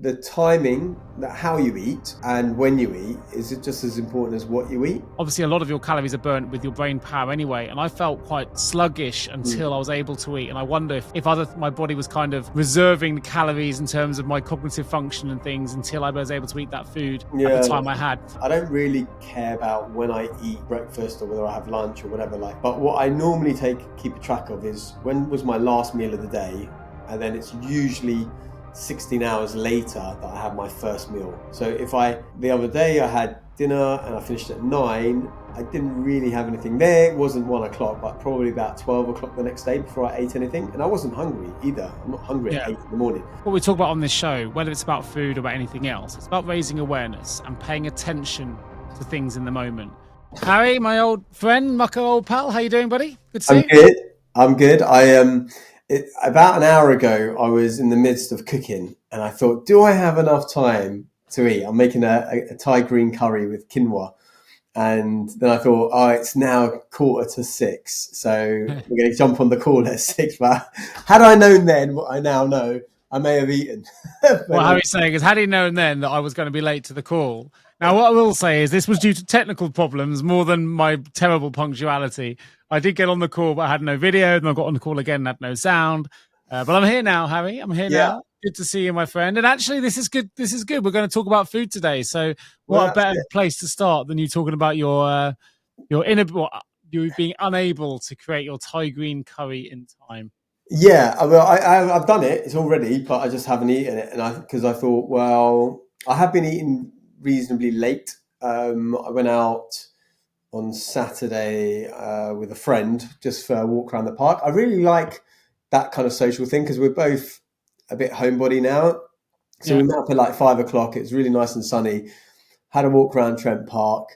the timing, that how you eat and when you eat, is it just as important as what you eat? Obviously, a lot of your calories are burnt with your brain power anyway, and I felt quite sluggish until I was able to eat. And I wonder if my body was kind of reserving the calories in terms of my cognitive function and things until I was able to eat that food at the time I had. I don't really care about when I eat breakfast or whether I have lunch or whatever, but what I normally keep a track of is when was my last meal of the day, and then it's usually 16 hours later that I have my first meal. So the other day I had dinner and I finished at 9, I didn't really have anything there. It wasn't 1 o'clock, but probably about 12 o'clock the next day before I ate anything. And I wasn't hungry either. I'm not hungry at 8 in the morning. What we talk about on this show, whether it's about food or about anything else, it's about raising awareness and paying attention to things in the moment. Harry, my old friend, Mucko, old pal, how you doing, buddy? Good to see you. I'm good. About an hour ago, I was in the midst of cooking and I thought, do I have enough time to eat? I'm making a Thai green curry with quinoa. And then I thought, it's now 5:45. So we're going to jump on the call at 6. But had I known then what I now know, I may have eaten. What Harry's saying is, had he known then that I was going to be late to the call. Now, what I will say is this was due to technical problems more than my terrible punctuality. I did get on the call, but I had no video. Then I got on the call again and had no sound. But I'm here now, Harry. I'm here now. Good to see you, my friend. And actually, this is good. This is good. We're going to talk about food today. So what a better place to start than you talking about you being unable to create your Thai green curry in time. Yeah, well, I've done it. It's all ready, but I just haven't eaten it. And because I thought, well, I have been eating reasonably late. I went out on Saturday with a friend just for a walk around the park. I really like that kind of social thing because we're both a bit homebody now. So we met up at like 5 o'clock. It was really nice and sunny. Had a walk around Trent Park,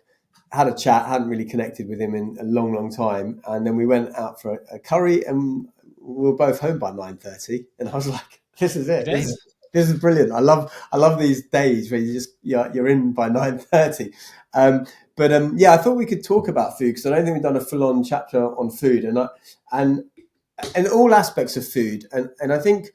had a chat, hadn't really connected with him in a long, long time. And then we went out for a curry and we were both home by 9:30. And I was like, this is it. This is brilliant. I love these days where you're in by 9:30. I thought we could talk about food because I don't think we've done a full-on chapter on food and all aspects of food. And I think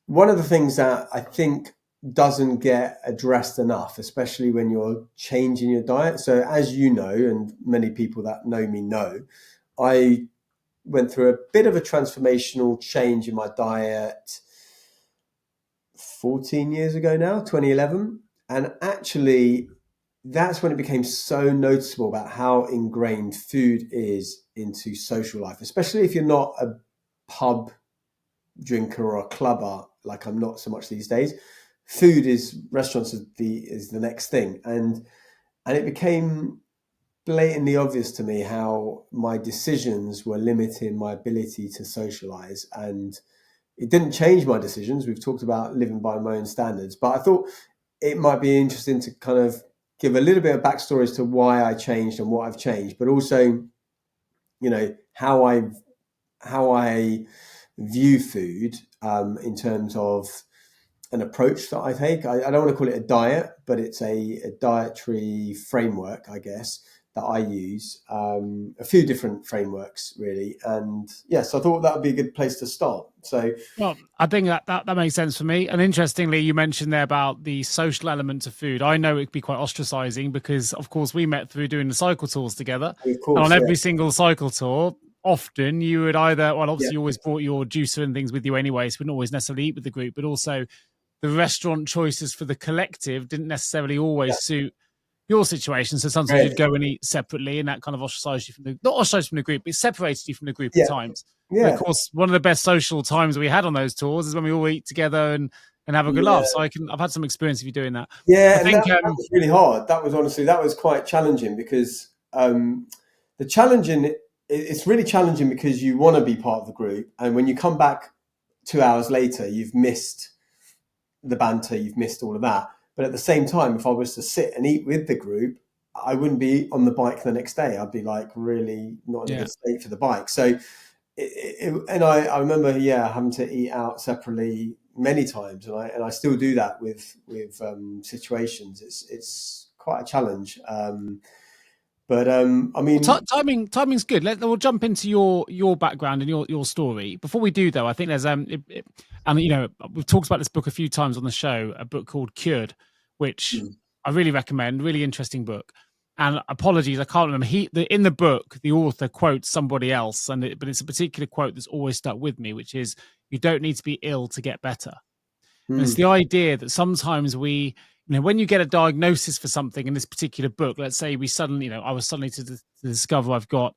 one of the things that I think doesn't get addressed enough, especially when you're changing your diet. So as you know, and many people that know me know, I went through a bit of a transformational change in my diet 14 years ago now, 2011. And actually, that's when it became so noticeable about how ingrained food is into social life, especially if you're not a pub drinker or a clubber, like I'm not so much these days. Restaurants is the next thing. And it became blatantly obvious to me how my decisions were limiting my ability to socialize. And it didn't change my decisions. We've talked about living by my own standards, but I thought it might be interesting to kind of give a little bit of backstory as to why I changed and what I've changed, but also, how I view food in terms of an approach that I take. I don't want to call it a diet, but it's a dietary framework, I guess, that I use. A few different frameworks, really. And yes, I thought that would be a good place to start. So, well, I think that makes sense for me. And interestingly, you mentioned there about the social element of food. I know it could be quite ostracizing because, of course, we met through doing the cycle tours together. Of course, and on every single cycle tour, often you would obviously you always brought your juicer and things with you anyway, so we wouldn't always necessarily eat with the group, but also the restaurant choices for the collective didn't necessarily always suit your situation. So sometimes you'd go and eat separately, and that kind of ostracized you not ostracized from the group, but separated you from the group at times. But of course, one of the best social times we had on those tours is when we all eat together and have a good laugh. So I've had some experience of you doing that. Yeah, that was really hard. That was quite challenging because it's really challenging because you want to be part of the group, and when you come back 2 hours later, you've missed the banter, you've missed all of that. But at the same time, if I was to sit and eat with the group, I wouldn't be on the bike the next day. I'd be like really not in a good state for the bike. So, I remember, having to eat out separately many times, and I still do that with situations. It's quite a challenge. But I mean, Timing's good. We'll jump into your background and your story. Before we do, though, I think there's and you know, we've talked about this book a few times on the show. A book called Cured, which mm, I really recommend. Really interesting book. And apologies, I can't remember. In the book, the author quotes somebody else, but it's a particular quote that's always stuck with me, which is, "You don't need to be ill to get better." And it's mm, the idea that sometimes when you get a diagnosis for something in this particular book, let's say I was suddenly to discover I've got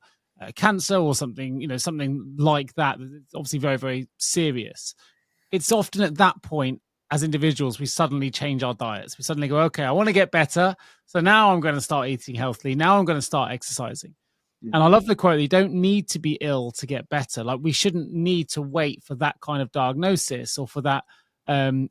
cancer or something, something like that. It's obviously very, very serious. It's often at that point, as individuals, we suddenly change our diets. We suddenly go, okay, I want to get better. So now I'm going to start eating healthily. Now I'm going to start exercising. And mm, I love the quote, you don't need to be ill to get better. Like, we shouldn't need to wait for that kind of diagnosis or for that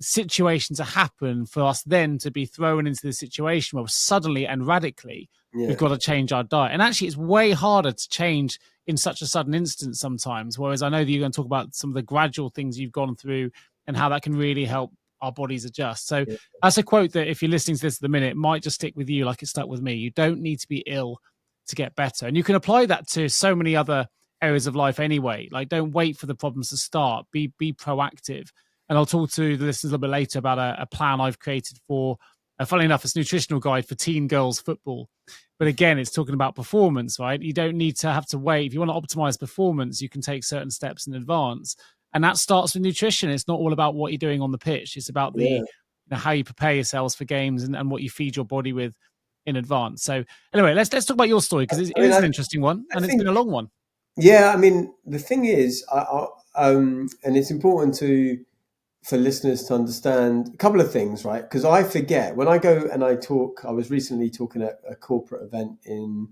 situation to happen for us then to be thrown into the situation where suddenly and radically we've yeah, got to change our diet. And actually, it's way harder to change in such a sudden instance sometimes. Whereas I know that you're going to talk about some of the gradual things you've gone through and how that can really help our bodies adjust. So yeah, that's a quote that if you're listening to this at the minute, might just stick with you like it stuck with me. You don't need to be ill to get better. And you can apply that to so many other areas of life anyway. Like, don't wait for the problems to start. Be proactive. And I'll talk to the listeners a little bit later about a plan I've created for, funnily enough, it's a nutritional guide for teen girls football. But again, it's talking about performance, right? You don't need to have to wait. If you want to optimize performance, you can take certain steps in advance. And that starts with nutrition. It's not all about what you're doing on the pitch. It's about yeah. how you prepare yourselves for games and what you feed your body with in advance. So anyway, let's talk about your story, because it I mean, is an interesting one I and it's think, been a long one. yeah. I mean, the thing is, and it's important for listeners to understand a couple of things, right? Because I forget when I go and I talk. I was recently talking at a corporate event in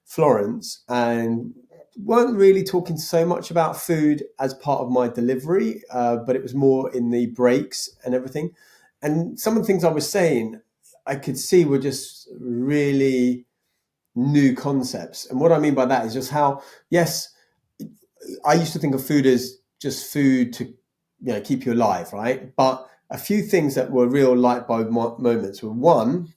Florence and weren't really talking so much about food as part of my delivery, but it was more in the breaks and everything. And some of the things I was saying, I could see were just really new concepts. And what I mean by that is just how, yes, I used to think of food as just food to, keep you alive, right? But a few things that were real light bulb moments were one,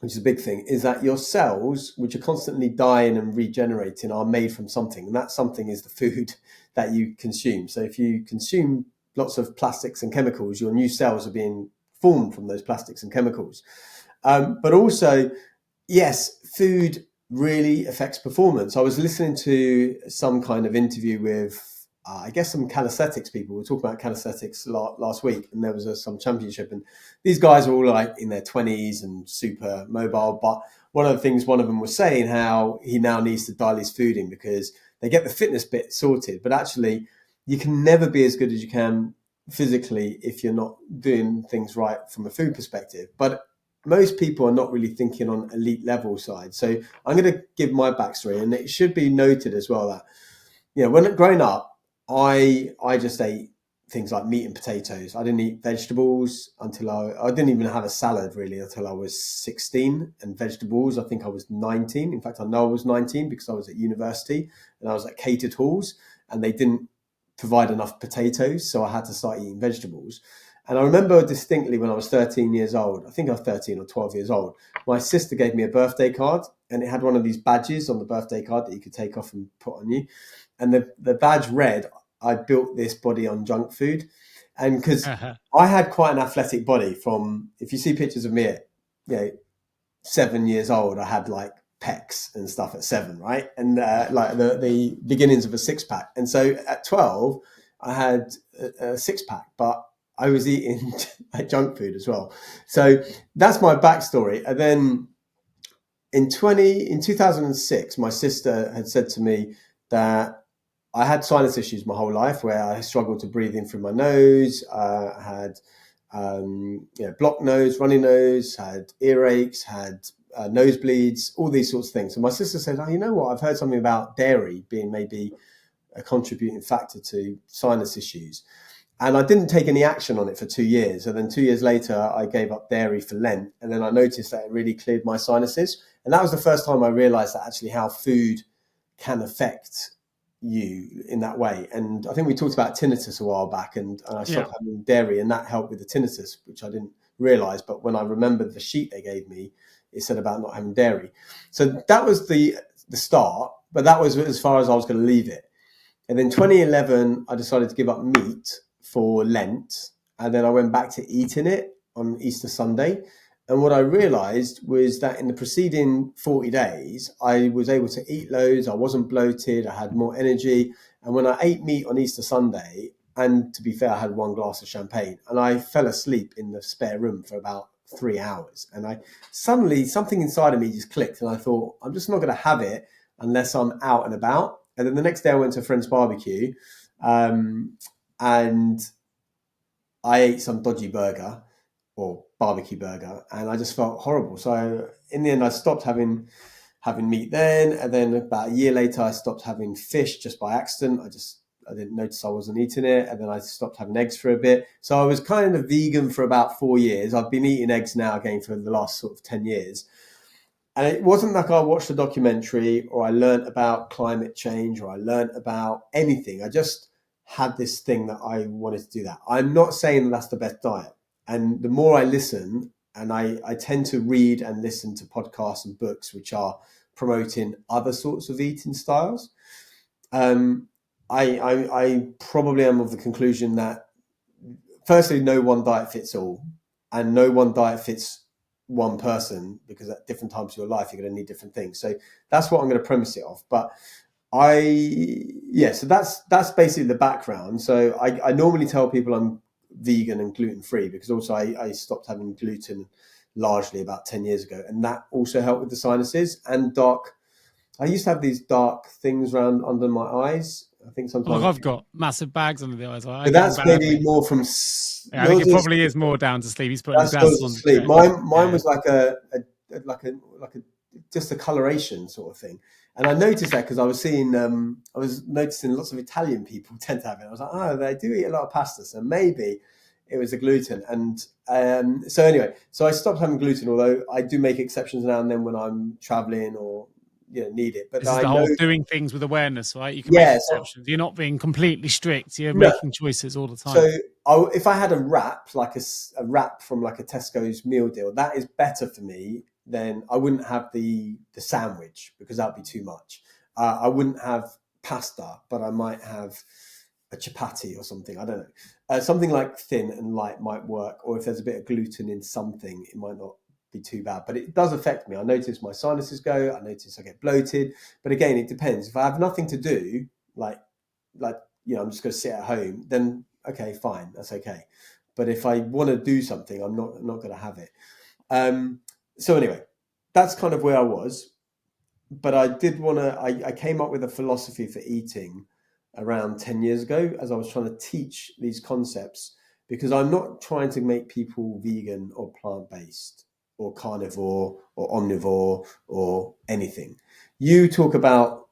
which is a big thing, is that your cells, which are constantly dying and regenerating, are made from something. And that something is the food that you consume. So if you consume lots of plastics and chemicals, your new cells are being formed from those plastics and chemicals. But also, yes, food really affects performance. I was listening to some kind of interview with, I guess, some calisthenics people. We were talking about calisthenics last week, and there was some championship, and these guys are all like in their 20s and super mobile. But one of the things one of them was saying, how he now needs to dial his food in because they get the fitness bit sorted, but actually you can never be as good as you can physically if you're not doing things right from a food perspective. But most people are not really thinking on elite level side. So I'm going to give my backstory, and it should be noted as well that, when growing up, I just ate things like meat and potatoes. I didn't eat vegetables until I didn't even have a salad really until I was 16, and vegetables, I think I was 19. In fact, I know I was 19 because I was at university and I was at catered halls and they didn't provide enough potatoes. So I had to start eating vegetables. And I remember distinctly when I was 13 years old, I think I was 13 or 12 years old, my sister gave me a birthday card and it had one of these badges on the birthday card that you could take off and put on you. And the badge read, I built this body on junk food. And because I had quite an athletic body from, if you see pictures of me at, 7 years old, I had like pecs and stuff at 7, right? And like the beginnings of a six pack. And so at 12, I had a six pack, but I was eating junk food as well. So that's my backstory. And then in 2006, my sister had said to me that I had sinus issues my whole life where I struggled to breathe in through my nose. I had blocked nose, runny nose, had earaches, had nosebleeds, all these sorts of things. And my sister said, "Oh, you know what? I've heard something about dairy being maybe a contributing factor to sinus issues." And I didn't take any action on it for 2 years. And then 2 years later, I gave up dairy for Lent. And then I noticed that it really cleared my sinuses. And that was the first time I realized that actually how food can affect you in that way. And I think we talked about tinnitus a while back, and I Yeah. stopped having dairy, and that helped with the tinnitus, which I didn't realize. But when I remembered the sheet they gave me, it said about not having dairy. So that was the start, but that was as far as I was going to leave it. And then 2011, I decided to give up meat for Lent. And then I went back to eating it on Easter Sunday. And what I realized was that in the preceding 40 days, I was able to eat loads. I wasn't bloated. I had more energy. And when I ate meat on Easter Sunday, and to be fair, I had one glass of champagne, and I fell asleep in the spare room for about 3 hours. And I suddenly, something inside of me just clicked. And I thought, I'm just not going to have it unless I'm out and about. And then the next day I went to a friend's barbecue, and I ate some dodgy burger or barbecue burger, and I just felt horrible. So in the end, I stopped having meat then. And then about a year later, I stopped having fish just by accident. I didn't notice I wasn't eating it. And then I stopped having eggs for a bit. So I was kind of vegan for about 4 years. I've been eating eggs now again for the last sort of 10 years. And it wasn't like I watched a documentary or I learned about climate change or I learned about anything. I just had this thing that I wanted to do that. I'm not saying that that's the best diet. And the more I listen, and I tend to read and listen to podcasts and books which are promoting other sorts of eating styles, I probably am of the conclusion that, firstly, no one diet fits all, and no one diet fits one person, because at different times of your life you're going to need different things. So that's what I'm going to premise it off. But so that's basically the background. So I normally tell people I'm vegan and gluten-free, because also I stopped having gluten largely about 10 years ago, and that also helped with the sinuses and I used to have these dark things around under my eyes. I think sometimes I've got massive bags under the eyes. but that's maybe more from. Yeah, I think it probably is more down to sleep. He's putting his glasses on. Sleep. Mine was like a just a coloration sort of thing. And I noticed that because I was noticing lots of Italian people tend to have it. I was like, oh, they do eat a lot of pasta, so maybe it was the gluten. And so anyway, so I stopped having gluten, although I do make exceptions now and then when I'm traveling or need it. But this is the whole doing things with awareness, right? You can make exceptions. You're not being completely strict. You're making choices all the time. So if I had a wrap, like a wrap from like a Tesco's meal deal, that is better for me. Then I wouldn't have the sandwich, because that'd be too much. I wouldn't have pasta, but I might have a chapati or something. I don't know. Something like thin and light might work. Or if there's a bit of gluten in something, it might not be too bad. But it does affect me. I notice my sinuses go. I notice I get bloated. But again, it depends. If I have nothing to do, like I'm just going to sit at home, then okay, fine, that's okay. But if I want to do something, I'm not going to have it. So anyway, that's kind of where I was. But I did want to. I came up with a philosophy for eating around 10 years ago, as I was trying to teach these concepts, because I'm not trying to make people vegan or plant-based or carnivore or omnivore or anything. You talk about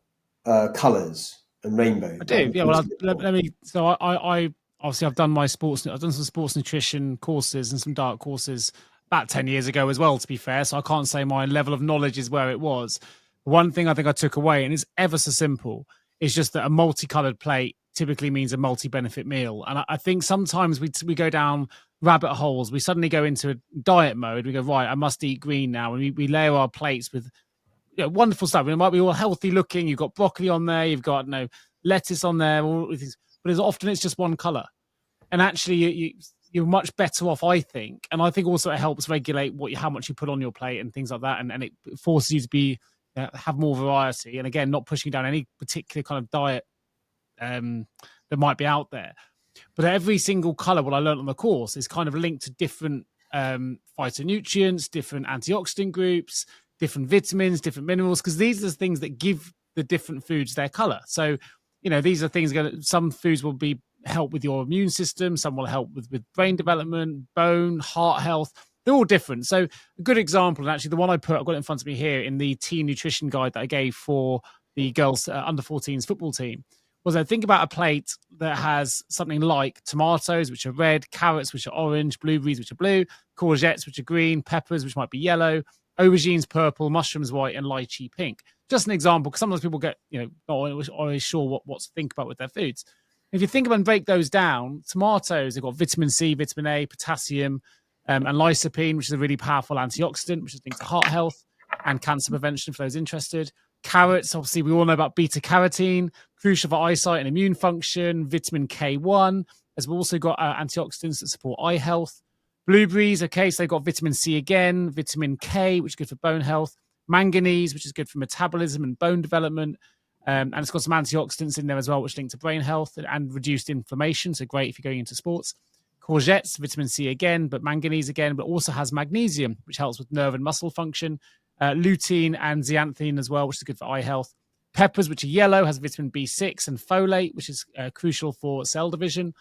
colors and rainbow. I do. Yeah. Well, let me. So I obviously I've done some sports nutrition courses and some diet courses about 10 years ago as well, to be fair. So I can't say my level of knowledge is where it was. One thing I think I took away, and it's ever so simple, is just that a multicolored plate typically means a multi-benefit meal. And I think sometimes we go down rabbit holes. We suddenly go into a diet mode. We go, right, I must eat green now. And we layer our plates with wonderful stuff. It might be all healthy looking. You've got broccoli on there. You've got lettuce on there. All things, but often it's just one color. And actually, you're much better off, I think. And I think also it helps regulate how much you put on your plate and things like that. And it forces you to have more variety. And again, not pushing down any particular kind of diet that might be out there. But every single color, what I learned on the course, is kind of linked to different phytonutrients, different antioxidant groups, different vitamins, different minerals, because these are the things that give the different foods their color. So, these are things some foods will help with your immune system, some will help with brain development, bone, heart health. They're all different. So a good example, and actually the one I've got it in front of me here in the teen nutrition guide that I gave for the girls under 14s football team, was I think about a plate that has something like tomatoes, which are red, carrots, which are orange, blueberries, which are blue, courgettes, which are green, peppers, which might be yellow, aubergines, purple, mushrooms, white, and lychee, pink. Just an example, because sometimes people get, not always sure what to think about with their foods. If you think about and break those down, tomatoes, they've got vitamin C, vitamin A, potassium, and lycopene, which is a really powerful antioxidant, which is linked to heart health and cancer prevention for those interested. Carrots, obviously, we all know about beta carotene, crucial for eyesight and immune function. Vitamin K1, as we've also got antioxidants that support eye health. Blueberries, okay, so they've got vitamin C again, vitamin K, which is good for bone health, manganese, which is good for metabolism and bone development. And it's got some antioxidants in there as well, which link to brain health and reduced inflammation. So great if you're going into sports. Courgettes, vitamin C again, but manganese again, but also has magnesium, which helps with nerve and muscle function. Lutein and zeaxanthin as well, which is good for eye health. Peppers, which are yellow, has vitamin B6 and folate, which is crucial for cell division.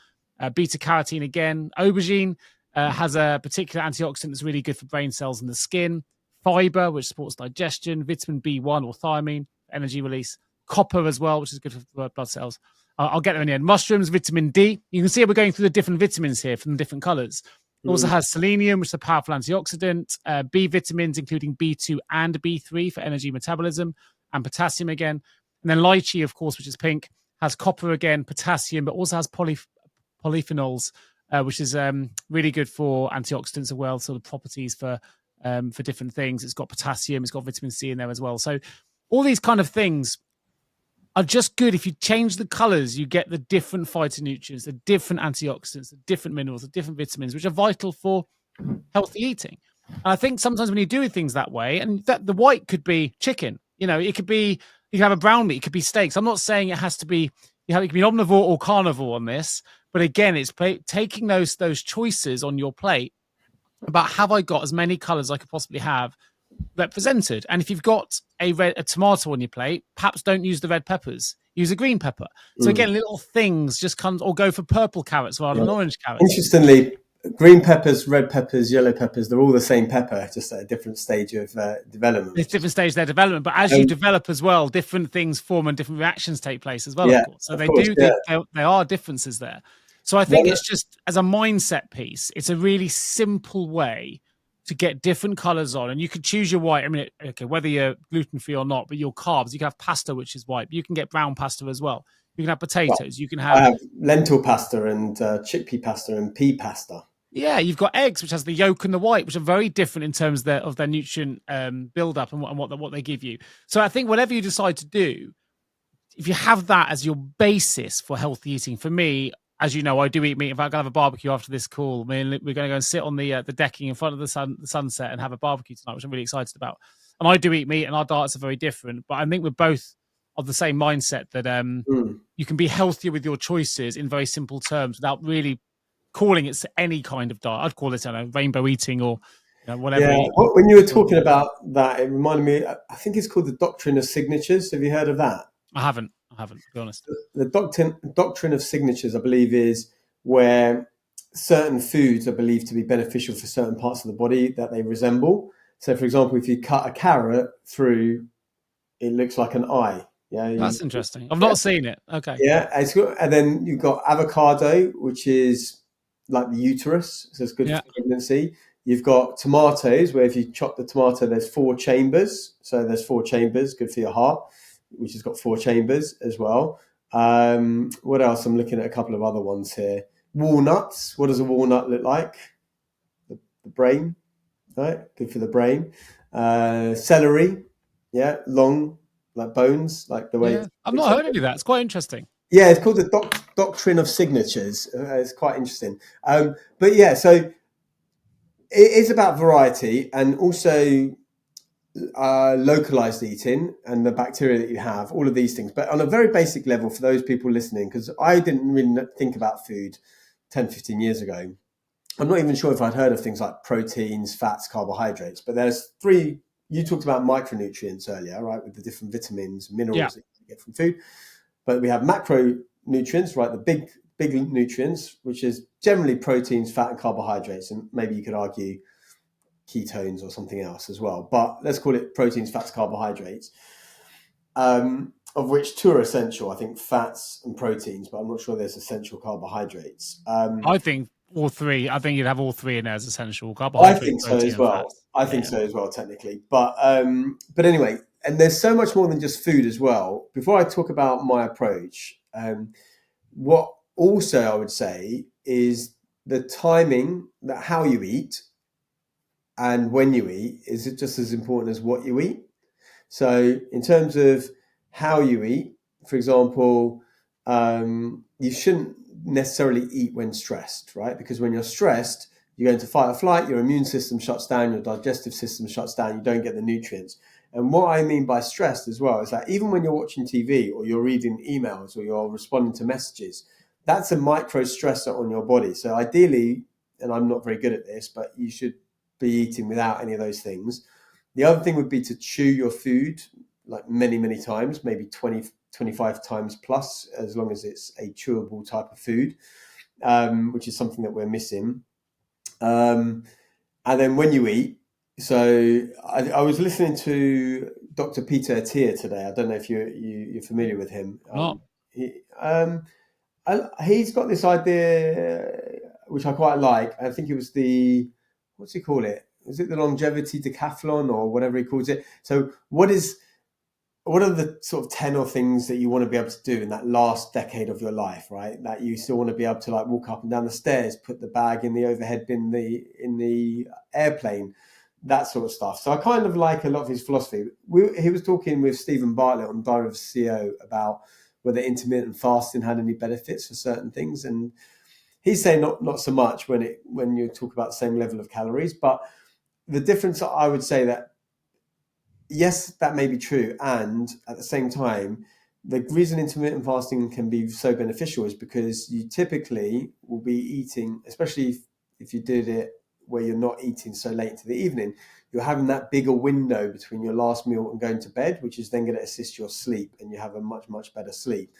Beta carotene again. Aubergine has a particular antioxidant that's really good for brain cells and the skin. Fiber, which supports digestion. Vitamin B1 or thiamine, energy release. Copper as well, which is good for blood cells. I'll get there in the end. Mushrooms, vitamin D. You can see we're going through the different vitamins here from the different colors. It also has selenium, which is a powerful antioxidant, B vitamins, including B2 and B3 for energy metabolism, and potassium again. And then lychee, of course, which is pink, has copper again, potassium, but also has polyphenols, which is really good for antioxidants as well, sort of properties for different things. It's got potassium, it's got vitamin C in there as well. So all these kind of things are just good. If you change the colors, you get the different phytonutrients, the different antioxidants, the different minerals, the different vitamins, which are vital for healthy eating. And I think sometimes when you do things that way, and that the white could be chicken, it could be, you can have a brown meat, it could be steaks. I'm not saying it has to be, it can be omnivore or carnivore on this, but again, it's taking those choices on your plate about, have I got as many colors as I could possibly have represented? And if you've got a tomato on your plate, perhaps don't use the red peppers, use a green pepper. So again, little things just come, or go for purple carrots rather than orange carrots. Interestingly, green peppers, red peppers, yellow peppers, they're all the same pepper, just at a different stage of development. It's different stage of their development, but as you develop as well, different things form and different reactions take place as well, of course. So there are differences there. So I think it's just, as a mindset piece, it's a really simple way to get different colors on, and you can choose your white. I mean, okay, whether you're gluten-free or not, but your carbs, you can have pasta, which is white, but you can get brown pasta as well. You can have potatoes. You can have... I have lentil pasta and chickpea pasta and pea pasta. Yeah, you've got eggs, which has the yolk and the white, which are very different in terms of their nutrient build-up and what they give you. So I think whatever you decide to do, if you have that as your basis for healthy eating, for me, as you know, I do eat meat. In fact, I'm going to have a barbecue after this call. We're going to go and sit on the decking in front of the sunset and have a barbecue tonight, which I'm really excited about. And I do eat meat, and our diets are very different. But I think we're both of the same mindset that you can be healthier with your choices in very simple terms without really calling it any kind of diet. I'd call it, I don't know, rainbow eating or whatever. Yeah, when you were talking about that, it reminded me, I think it's called the Doctrine of Signatures. Have you heard of that? I haven't, to be honest. The Doctrine of Signatures, I believe, is where certain foods are believed to be beneficial for certain parts of the body that they resemble. So, for example, if you cut a carrot through, it looks like an eye. Yeah, that's interesting. I've not seen it. Okay. Yeah, it's good. And then you've got avocado, which is like the uterus, so it's good for pregnancy. You've got tomatoes, where if you chop the tomato, there's 4 chambers. So there's 4 chambers, good for your heart, which has got 4 chambers as well. What else? I'm looking at a couple of other ones here. Walnuts. What does a walnut look like? The brain, right? Good for the brain. Celery, long, like bones, like the way. Yeah. I've not heard any of that. It's quite interesting. Yeah, it's called the Doctrine of Signatures. It's quite interesting. But yeah, so it is about variety and also localized eating and the bacteria that you have, all of these things. But on a very basic level for those people listening, because I didn't really think about food 10, 15 years ago. I'm not even sure if I'd heard of things like proteins, fats, carbohydrates, but there's 3. You talked about micronutrients earlier, right? With the different vitamins, minerals that you get from food. But we have macronutrients, right? The big nutrients, which is generally proteins, fat, and carbohydrates. And maybe you could argue ketones or something else as well. But let's call it proteins, fats, carbohydrates, of which 2 are essential. I think fats and proteins, but I'm not sure there's essential carbohydrates. I think all 3. I think you'd have all 3 in there as essential carbohydrates. I think so as well. I think so as well, technically. But anyway, and there's so much more than just food as well. Before I talk about my approach, what also I would say is the timing, that how you eat, and when you eat is it just as important as what you eat. So in terms of how you eat, for example, you shouldn't necessarily eat when stressed, right? Because when you're stressed, you go into fight or flight, your immune system shuts down, your digestive system shuts down, you don't get the nutrients. And what I mean by stressed as well is that even when you're watching TV or you're reading emails or you're responding to messages, that's a micro stressor on your body. So ideally, and I'm not very good at this, but you should be eating without any of those things. The other thing would be to chew your food like many, many times, maybe 20, 25 times plus, as long as it's a chewable type of food, which is something that we're missing. And then when you eat, so I was listening to Dr. Peter Attia today. I don't know if you're familiar with him. Not. He's got this idea, which I quite like. I think it was what's he call it? Is it the longevity decathlon or whatever he calls it? So what are the sort of 10 or things that you want to be able to do in that last decade of your life, right? That you still want to be able to like walk up and down the stairs, put the bag in the overhead bin in the airplane, that sort of stuff. So I kind of like a lot of his philosophy. He was talking with Stephen Bartlett on Diary of a CEO about whether intermittent fasting had any benefits for certain things. And he's saying not so much when you talk about the same level of calories, but the difference I would say that yes, that may be true. And at the same time, the reason intermittent fasting can be so beneficial is because you typically will be eating, especially if you did it where you're not eating so late into the evening, you're having that bigger window between your last meal and going to bed, which is then going to assist your sleep, and you have a much, much better sleep.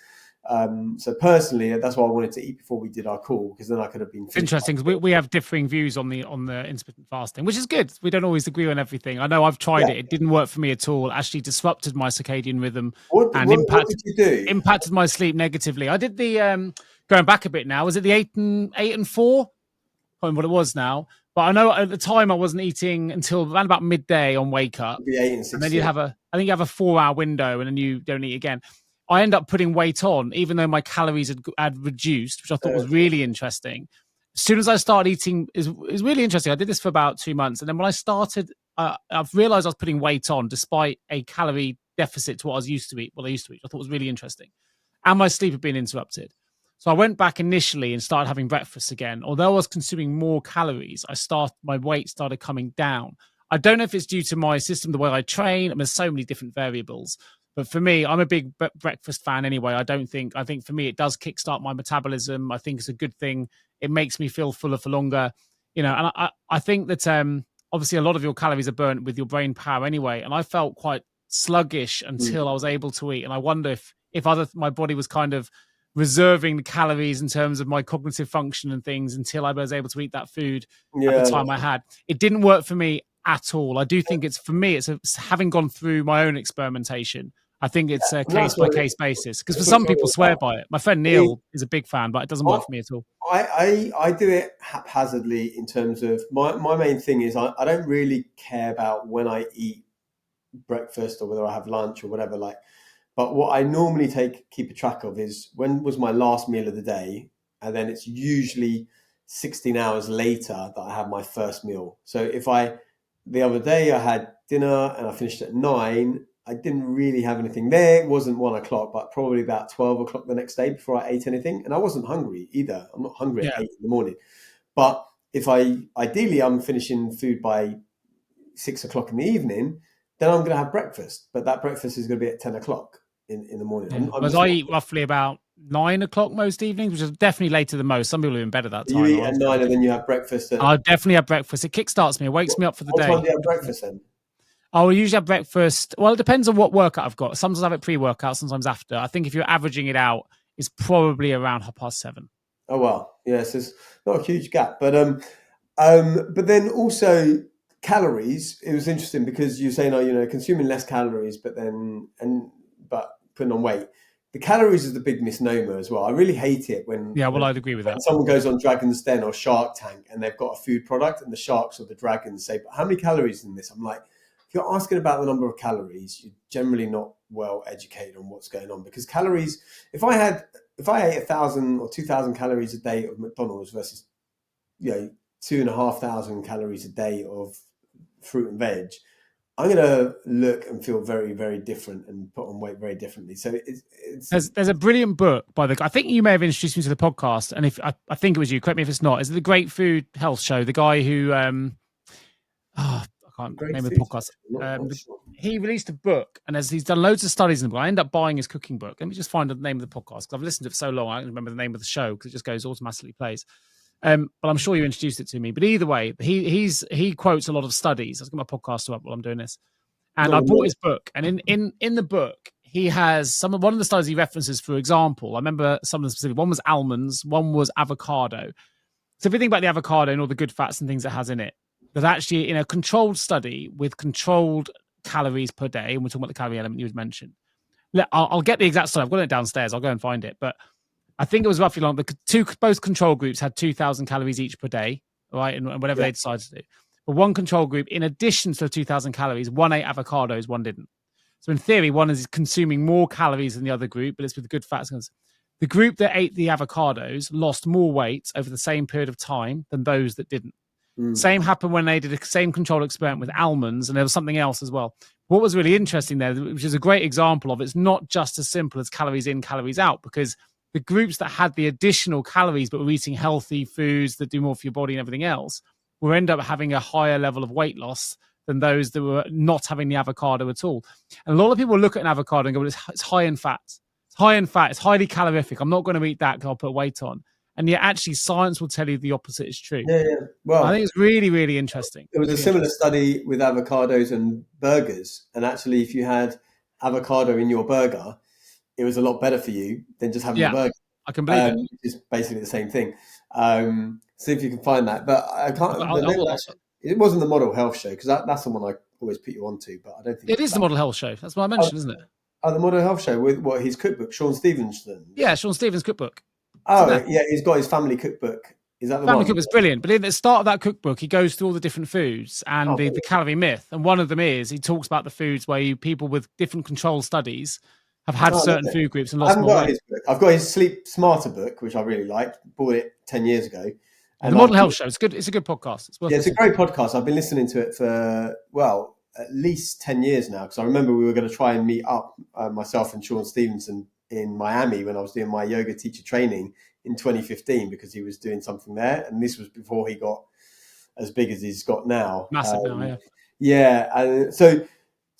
So personally, that's why I wanted to eat before we did our call, because then I could have been. It's interesting because we have differing views on the intermittent fasting, which is good. We don't always agree on everything. I know I've tried it; it didn't work for me at all. Actually, disrupted my circadian rhythm and What did you do? impacted my sleep negatively. I did the going back a bit now. Was it the 8 and 4? I can't remember what it was now, but I know at the time I wasn't eating until around about midday on wake up, It'd be 8 and 6. and then I think you have a 4-hour window, and then you don't eat again. I end up putting weight on, even though my calories had reduced, which I thought was really interesting. As soon as I started eating, is really interesting. I did this for about 2 months, and then when I started, I've realized I was putting weight on despite a calorie deficit to what I used to eat. I thought was really interesting, and my sleep had been interrupted. So I went back initially and started having breakfast again. Although I was consuming more calories, my weight started coming down. I don't know if it's due to my system, the way I train. There's so many different variables. But for me, I'm a big breakfast fan anyway. I think for me, it does kickstart my metabolism. I think it's a good thing. It makes me feel fuller for longer, and I think that obviously a lot of your calories are burnt with your brain power anyway. And I felt quite sluggish until I was able to eat. And I wonder if my body was kind of reserving the calories in terms of my cognitive function and things until I was able to eat that food at the time I had. It didn't work for me at all. I do think it's having gone through my own experimentation. I think it's a case by case basis, because for some people swear by it. My friend Neil is a big fan, but it doesn't work for me at all. I do it haphazardly in terms of my main thing is I don't really care about when I eat breakfast or whether I have lunch or whatever. But what I normally keep a track of is when was my last meal of the day, and then it's usually 16 hours later that I have my first meal. So the other day I had dinner and I finished at 9. I didn't really have anything there. It wasn't 1 o'clock, but probably about 12 o'clock the next day before I ate anything. And I wasn't hungry either. I'm not hungry at 8 in the morning. But ideally I'm finishing food by 6 o'clock in the evening, then I'm going to have breakfast. But that breakfast is going to be at 10 o'clock in the morning. Because I eat roughly about 9 o'clock most evenings, which is definitely later than most. Some people are in bed at that time. You eat at 9 and then you have breakfast. I definitely have breakfast. It kickstarts me. It wakes me up for the day. What time do you have breakfast then? I will usually have breakfast. Well, it depends on what workout I've got. Sometimes I have it pre-workout, sometimes after. I think if you're averaging it out, it's probably around 7:30. Oh, well, yes, it's not a huge gap. But then also calories, it was interesting because you're saying, consuming less calories, but putting on weight. The calories is the big misnomer as well. I really hate it when I'd agree with that. Someone goes on Dragon's Den or Shark Tank and they've got a food product and the sharks or the dragons say, but how many calories in this? I'm like, if you're asking about the number of calories, you're generally not well educated on what's going on, because calories, if I ate 1,000 or 2,000 calories a day of McDonald's versus 2,500 calories a day of fruit and veg, I'm going to look and feel very, very different and put on weight very differently. So there's a brilliant book by the guy. I think you may have introduced me to the podcast, and if I think it was you, correct me if it's not. Is it the Great Food Health Show? The guy who I can't name the podcast. He released a book, and as he's done loads of studies in the book, I end up buying his cooking book. Let me just find the name of the podcast because I've listened to it for so long. I don't remember the name of the show because it just goes automatically plays. But I'm sure you introduced it to me. But either way, he quotes a lot of studies. I've got my podcast up while I'm doing this, and I bought his book. And in the book, he has one of the studies he references. For example, I remember some of the specific. One was almonds. One was avocado. So if you think about the avocado and all the good fats and things it has in it, that actually in a controlled study with controlled calories per day, and we're talking about the calorie element you had mentioned. I'll get the exact study. I've got it downstairs. I'll go and find it, but. I think it was roughly like both control groups had 2,000 calories each per day, right? And whatever they decided to do. But one control group, in addition to the 2,000 calories, one ate avocados, one didn't. So in theory, one is consuming more calories than the other group, but it's with the good fats. The group that ate the avocados lost more weight over the same period of time than those that didn't. Same happened when they did the same controlled experiment with almonds, and there was something else as well. What was really interesting there, which is a great example of, it's not just as simple as calories in, calories out, because the groups that had the additional calories but were eating healthy foods that do more for your body and everything else will end up having a higher level of weight loss than those that were not having the avocado at all. And a lot of people look at an avocado and go, well, it's high in fat. It's high in fat. It's highly calorific. I'm not going to eat that because I'll put weight on. And yet actually science will tell you the opposite is true. Yeah. Well, I think it's really, really interesting. There was a similar study with avocados and burgers. And actually, if you had avocado in your burger, it was a lot better for you than just having a burger. I can believe it. It's basically the same thing. See if you can find that. But I can't. It wasn't the Model Health Show because that's the one I always put you onto. But I don't think it is the Model Health Show. That's what I mentioned, isn't it? Oh, the Model Health Show with his cookbook, Sean Stevenson. Yeah, Sean Stevens' cookbook. Oh, yeah, he's got his family cookbook. Is that the family one? cookbook's brilliant. But at the start of that cookbook, he goes through all the different foods and the calorie myth. And one of them is he talks about the foods where people with different control studies have had certain food groups and lost more weight. I've got his Sleep Smarter book, which I really like. Bought it 10 years ago. And the Model Health Show, it's good. It's a good podcast. It's a great podcast. I've been listening to it for, at least 10 years now, because I remember we were going to try and meet up, myself and Sean Stevenson, in Miami when I was doing my yoga teacher training in 2015, because he was doing something there. And this was before he got as big as he's got now. Massive now, yeah. Yeah. And so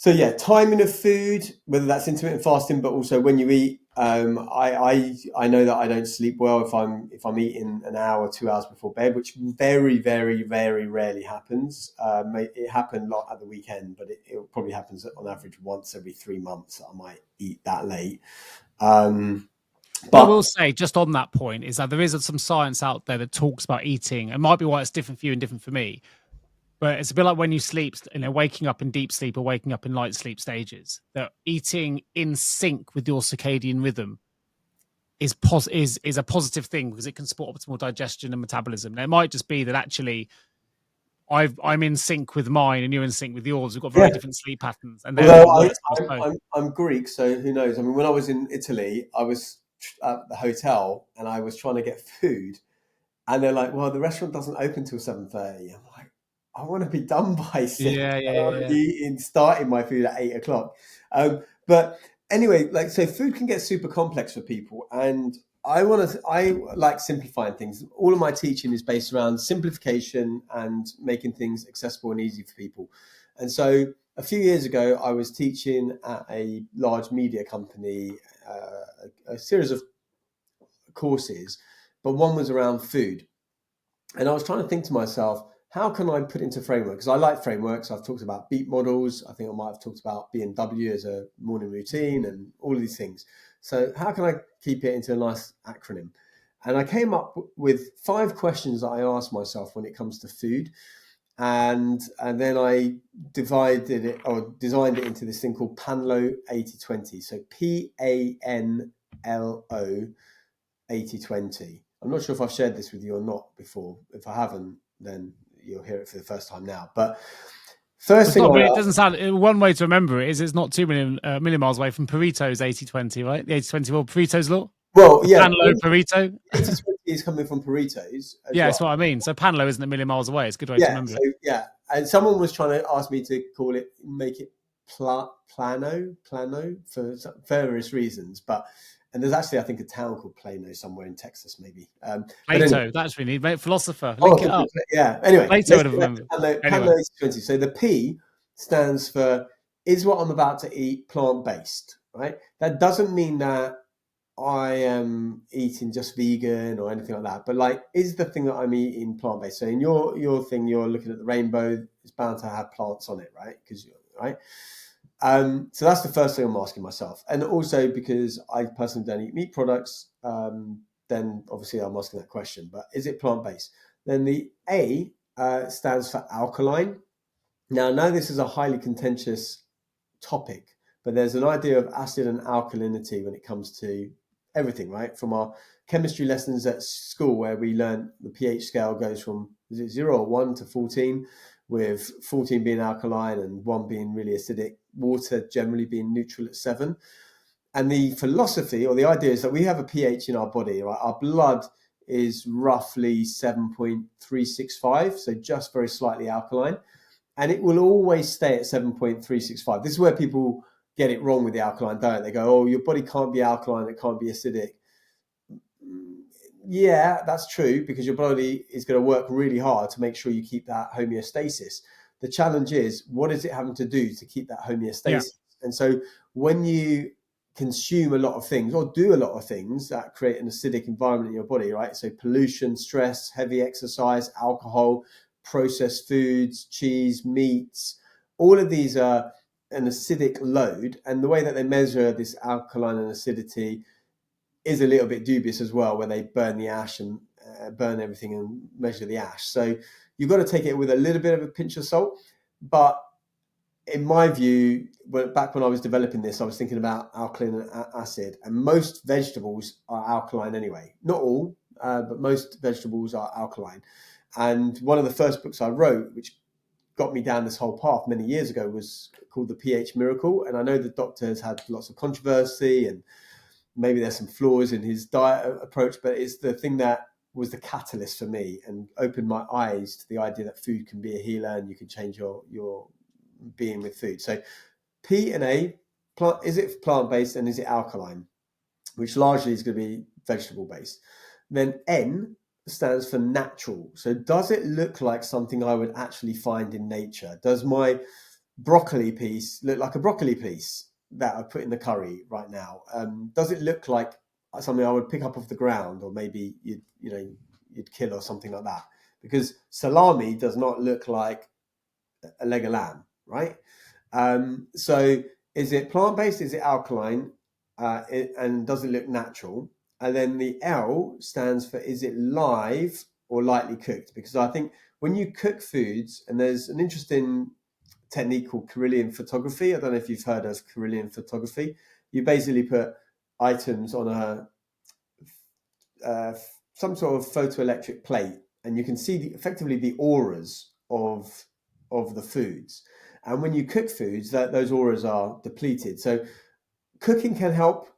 yeah, timing of food, whether that's intermittent fasting, but also when you eat. I know that I don't sleep well if I'm eating an hour or 2 hours before bed, which very, very, very rarely happens. It happened a lot at the weekend, but it probably happens on average once every 3 months that I might eat that late. But I will say, just on that point, is that there is some science out there that talks about eating. It might be why it's different for you and different for me. But it's a bit like when you sleep, waking up in deep sleep or waking up in light sleep stages, that eating in sync with your circadian rhythm is a positive thing because it can support optimal digestion and metabolism. Now, it might just be that actually I'm in sync with mine and you're in sync with yours. We've got very different sleep patterns. And I'm Greek, so who knows? I mean, when I was in Italy, I was at the hotel and I was trying to get food. And they're like, well, the restaurant doesn't open till 7:30. I'm like, I want to be done by 6. I want to be starting my food at 8 o'clock. But anyway, so food can get super complex for people. And I like simplifying things. All of my teaching is based around simplification and making things accessible and easy for people. And so a few years ago, I was teaching at a large media company, a series of courses, but one was around food. And I was trying to think to myself, how can I put into framework? Because I like frameworks. I've talked about beat models. I think I might have talked about BMW as a morning routine and all of these things. So how can I keep it into a nice acronym? And I came up with 5 questions that I asked myself when it comes to food. And then I designed it into this thing called PANLO 80-20. So PANLO 80-20. I'm not sure if I've shared this with you or not before. If I haven't, then you'll hear it for the first time now. But first thing, it doesn't sound. One way to remember it is it's not 2 million miles away from Pareto's 80-20, right? The 80-20 rule, Pareto's law. Well, yeah, PANLO Pareto. 80-20 is coming from burritos as Yeah, well. that's what I mean. So PANLO isn't a million miles away. It's a good way to Yeah, remember so it. yeah, and someone was trying to ask me to make it plano for various reasons, and there's actually I think a town called Plano somewhere in Texas maybe. But anyway, Plato, that's really mate. Philosopher, oh, link it up. yeah. Anyway, Plato let's would have go back remembered. to Panlo. Anyway, Panlo is 20. So the P stands for is what I'm about to eat plant based, right? That doesn't mean that I am eating just vegan or anything like that. But like, is the thing that I'm eating plant based? So in your thing, you're looking at the rainbow. It's bound to have plants on it, right? Because right. So that's the first thing I'm asking myself, and also because I personally don't eat meat products, then obviously I'm asking that question. But is it plant based? Then the A stands for alkaline. Now, I know this is a highly contentious topic, but there's an idea of acid and alkalinity when it comes to everything, right? From our chemistry lessons at school, where we learn the pH scale goes from is it 0 or 1 to 14, with 14 being alkaline and 1 being really acidic, water generally being neutral at 7. And the philosophy or the idea is that we have a pH in our body, right? Our blood is roughly 7.365, so just very slightly alkaline, and it will always stay at 7.365. This is where people get it wrong with the alkaline diet. They go, oh, your body can't be alkaline, it can't be acidic. Yeah, that's true, because your body is going to work really hard to make sure you keep that homeostasis. The challenge is, what is it having to do to keep that homeostasis? Yeah. And so when you consume a lot of things or do a lot of things that create an acidic environment in your body, right? So pollution, stress, heavy exercise, alcohol, processed foods, cheese, meats, all of these are an acidic load. And the way that they measure this alkaline and acidity is a little bit dubious as well, where they burn the ash and burn everything and measure the ash. So you've got to take it with a little bit of a pinch of salt. But in my view, back when I was developing this, I was thinking about alkaline and acid, and most vegetables are alkaline anyway. Not all, but most vegetables are alkaline. And one of the first books I wrote, which got me down this whole path many years ago, was called The pH Miracle. And I know the doctor has had lots of controversy and maybe there's some flaws in his diet approach, but it's the thing that was the catalyst for me and opened my eyes to the idea that food can be a healer and you can change your being with food. So P and A, is it plant-based and is it alkaline? Which largely is going to be vegetable-based. Then N stands for natural. So does it look like something I would actually find in nature? Does my broccoli piece look like a broccoli piece that I put in the curry right now? Does it look like something I would pick up off the ground, or maybe you'd kill or something like that? Because salami does not look like a leg of lamb, right? So is it plant-based? Is it alkaline? And does it look natural? And then the L stands for, is it live or lightly cooked? Because I think when you cook foods, and there's an interesting technique called Carillion photography. I don't know if you've heard of Carillion photography. You basically put items on some sort of photoelectric plate, and you can see effectively the auras of the foods. And when you cook foods, those auras are depleted. So cooking can help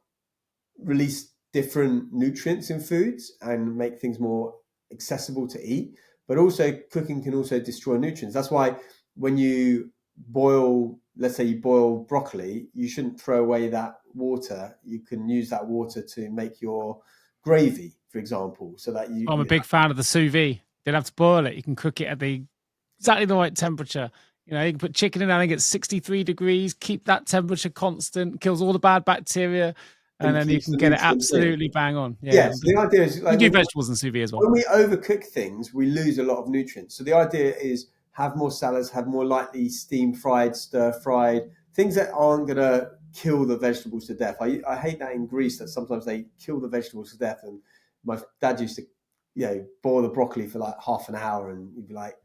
release different nutrients in foods and make things more accessible to eat. But also cooking can also destroy nutrients. That's why when you boil, let's say you boil broccoli, you shouldn't throw away that water. You can use that water to make your gravy, for example, so that I'm a big fan of the sous vide. You don't have to boil it. You can cook it at exactly the right temperature. You know, you can put chicken in, I think it's 63 degrees, keep that temperature constant, kills all the bad bacteria, and then you keeps can the get it nutrients in. absolutely bang on. Yeah, so the idea is you like do vegetables and sous vide as well. when we overcook things, we lose a lot of nutrients. So the idea is have more salads, have more lightly steamed, fried, stir fried, things that aren't going to kill the vegetables to death. I hate that in Greece that sometimes they kill the vegetables to death. And my dad used to, boil the broccoli for like half an hour, and you'd be like,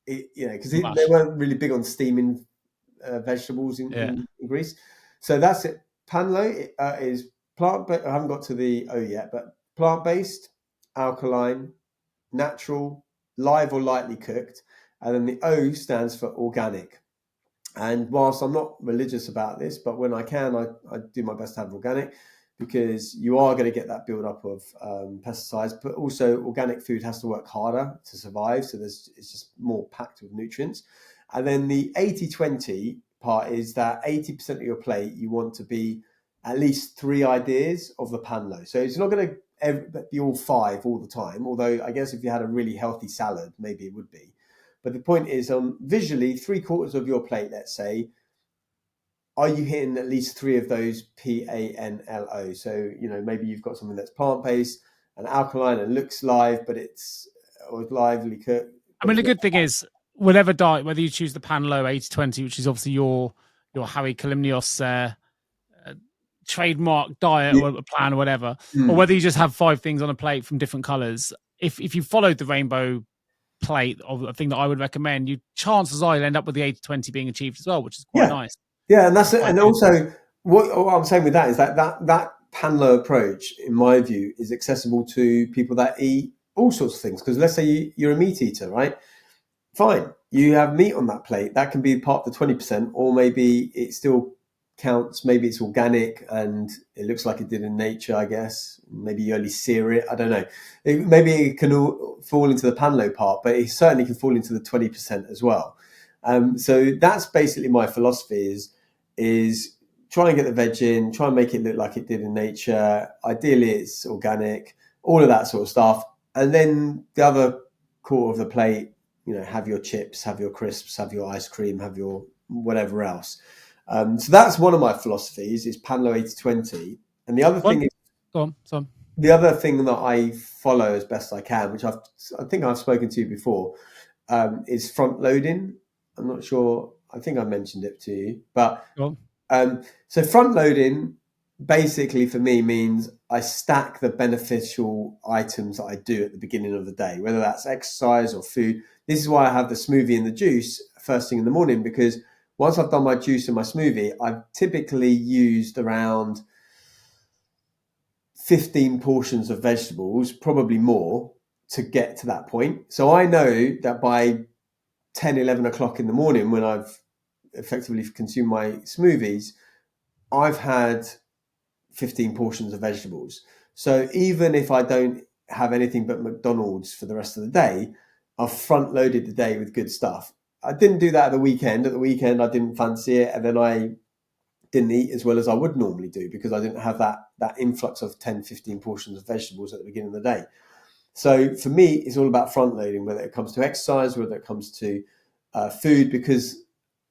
because they weren't really big on steaming vegetables in Greece. So that's it. Panlo is plant-based. I haven't got to the O yet, but plant-based, alkaline, natural, live or lightly cooked. And then the O stands for organic. And whilst I'm not religious about this, but when I can, I do my best to have organic, because you are going to get that build-up of pesticides, but also organic food has to work harder to survive. So it's just more packed with nutrients. And then the 80-20 part is that 80% of your plate, you want to be at least 3 ideas of the PANLO. So it's not going to be all 5 all the time, although I guess if you had a really healthy salad, maybe it would be. But the point is, visually, 3/4 of your plate, let's say, are you hitting at least 3 of those PANLO? So, maybe you've got something that's plant-based and alkaline and looks live, but it's lively cooked. I mean, the good thing is, whatever diet, whether you choose the PANLO 80-20, which is obviously your Harry Kalymnios trademark diet or a plan or whatever, or whether you just have 5 things on a plate from different colors, if you followed the rainbow plate of a thing that I would recommend, chances are you'll end up with the 80-20 being achieved as well, which is quite nice. Yeah, and that's it. And also, what I'm saying with that is that PANLO approach, in my view, is accessible to people that eat all sorts of things. Because let's say you're a meat eater, right? Fine, you have meat on that plate. That can be part of the 20%, or maybe it still counts. Maybe it's organic and it looks like it did in nature, I guess. Maybe you only sear it. I don't know. Maybe it can all fall into the PANLO part, but it certainly can fall into the 20% as well. So that's basically my philosophy is try and get the veg in, try and make it look like it did in nature. Ideally, it's organic, all of that sort of stuff. And then the other quarter of the plate, have your chips, have your crisps, have your ice cream, have your whatever else. So that's one of my philosophies is PANLO 80-20. And the other thing is, the other thing that I follow as best I can, which I think I've spoken to you before, is front loading. I'm not sure. I think I mentioned it to you, but so front loading basically for me means I stack the beneficial items that I do at the beginning of the day, whether that's exercise or food. This is why I have the smoothie and the juice first thing in the morning, because once I've done my juice and my smoothie, I've typically used around 15 portions of vegetables, probably more, to get to that point. So I know that by 10, 11 o'clock in the morning, when I've effectively consumed my smoothies, I've had 15 portions of vegetables. So even if I don't have anything but McDonald's for the rest of the day, I've front loaded the day with good stuff. I didn't do that at the weekend. At the weekend, I didn't fancy it. And then I didn't eat as well as I would normally do because I didn't have that influx of 10, 15 portions of vegetables at the beginning of the day. So for me, it's all about front loading, whether it comes to exercise, whether it comes to food, because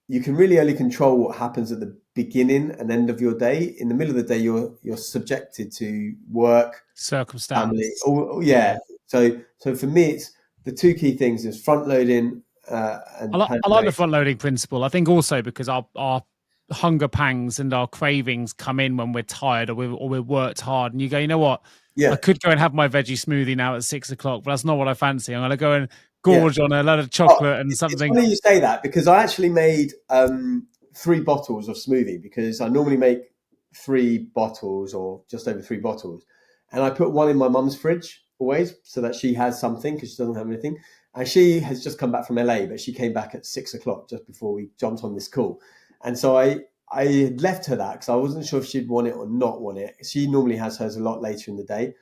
you can really only control what happens at the beginning and end of your day. In the middle of the day, you're subjected to work, circumstance, family. So for me, it's the 2 key things is front loading. And I like the front loading principle. I think also because our hunger pangs and our cravings come in when we're tired or we're worked hard, and you go, you know what? I could go and have my veggie smoothie now at 6 o'clock, but that's not what I fancy. I'm going to go and gorge on a lot of chocolate and something. It's funny you say that because I actually made 3 bottles of smoothie, because I normally make 3 bottles or just over 3 bottles. And I put one in my mum's fridge always so that she has something because she doesn't have anything. And she has just come back from LA, but she came back at 6 o'clock just before we jumped on this call. And so I left her that because I wasn't sure if she'd want it or not want it. She normally has hers a lot later in the day.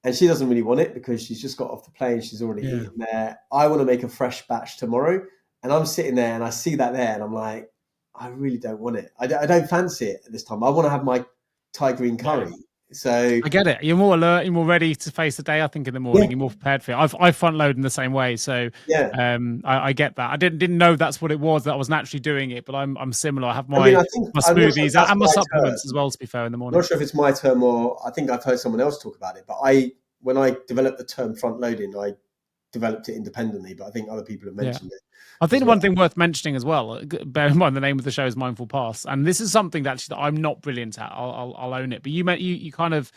And she doesn't really want it because she's just got off the plane. She's already eaten there. I want to make a fresh batch tomorrow. And I'm sitting there and I see that there and I'm like, I really don't want it. I don't fancy it at this time. I want to have my Thai green curry. Yeah. So I get it. You're more alert. You're more ready to face the day. I think in the morning, you're more prepared for it. I front load in the same way. So I get that. I didn't know that's what it was, that I was naturally doing it, but I'm similar. I have my smoothies and my supplements as well, to be fair, in the morning. I'm not sure if it's my term or I think I've heard someone else talk about it, but when I developed the term front loading, I developed it independently, but I think other people have mentioned it. I think the one thing worth mentioning as well, bear in mind the name of the show is Mindful Pass, and this is something that I'm not brilliant at. I'll own it, but you kind of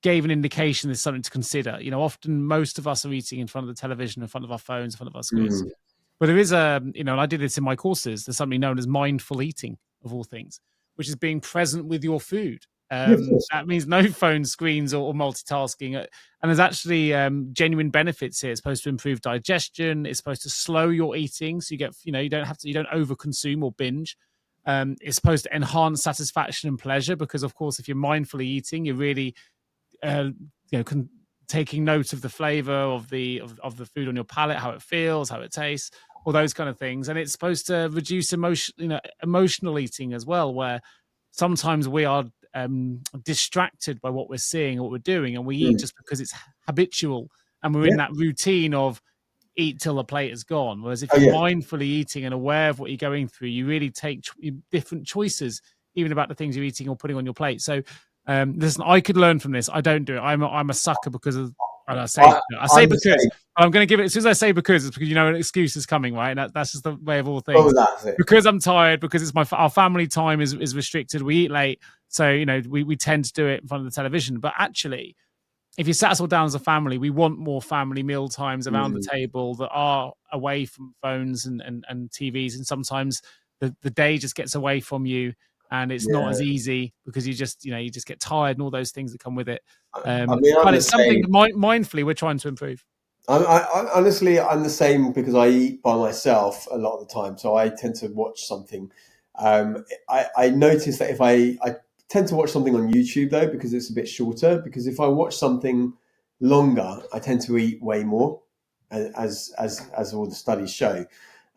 gave an indication there's something to consider. Often most of us are eating in front of the television, in front of our phones, in front of our screens. But there is and I did this in my courses. There's something known as mindful eating, of all things, which is being present with your food. That means no phone screens or multitasking, and there's actually genuine benefits here. It's supposed to improve digestion. It's supposed to slow your eating, so you get you don't overconsume or binge. It's supposed to enhance satisfaction and pleasure because, of course, if you're mindfully eating, you're really taking note of the flavor of the food on your palate, how it feels, how it tastes, all those kind of things. And it's supposed to reduce emotional eating as well, where sometimes we are distracted by what we're seeing or what we're doing, and we eat just because it's habitual and we're in that routine of eat till the plate is gone. Whereas if you're mindfully eating and aware of what you're going through, you really take different choices, even about the things you're eating or putting on your plate. So, listen, I could learn from this. I don't do it. I'm a sucker because of. And I say I'm the because same. I'm going to give it as soon as I say because it's because an excuse is coming, right? And that's just the way of all Oh, things. that's it. Because I'm tired, because it's our family time is restricted. We eat late, so we tend to do it in front of the television. But actually, if you sat us all down as a family, we want more family meal times around the table that are away from phones and TVs. And sometimes the day just gets away from you and it's not as easy because you just get tired and all those things that come with it. I mean, I'm But the it's something same. that mindfully we're trying to improve. Honestly, I'm the same because I eat by myself a lot of the time. So I tend to watch something. I notice that if I tend to watch something on YouTube though, because it's a bit shorter, because if I watch something longer, I tend to eat way more, as all the studies show.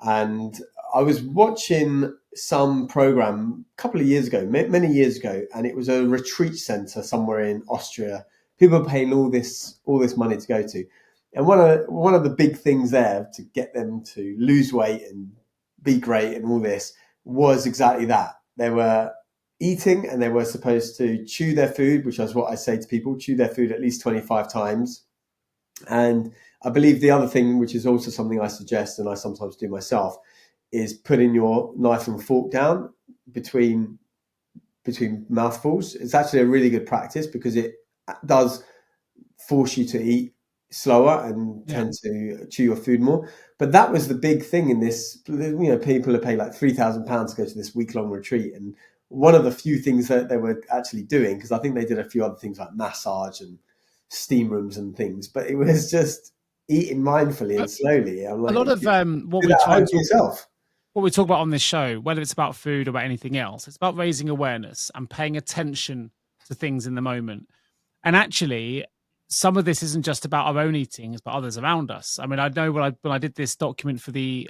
And I was watching some program a couple of years ago, many years ago, and it was a retreat center somewhere in Austria. People are paying all this money to go to. And one of the big things there to get them to lose weight and be great and all this was exactly that. They were eating and they were supposed to chew their food, which is what I say to people, chew their food at least 25 times. And I believe the other thing, which is also something I suggest and I sometimes do myself, is putting your knife and fork down between mouthfuls. It's actually a really good practice because it does force you to eat slower and tend to chew your food more. But that was the big thing in this. People are paying like £3,000 to go to this week-long retreat, and one of the few things that they were actually doing, because I think they did a few other things like massage and steam rooms and things, but it was just eating mindfully and slowly. I'm A like, lot of what do we that at try home and for yourself. what we talk about on this show, whether it's about food or about anything else, it's about raising awareness and paying attention to things in the moment. And actually, some of this isn't just about our own eating; it's about others around us. I mean, I know when I did this document for the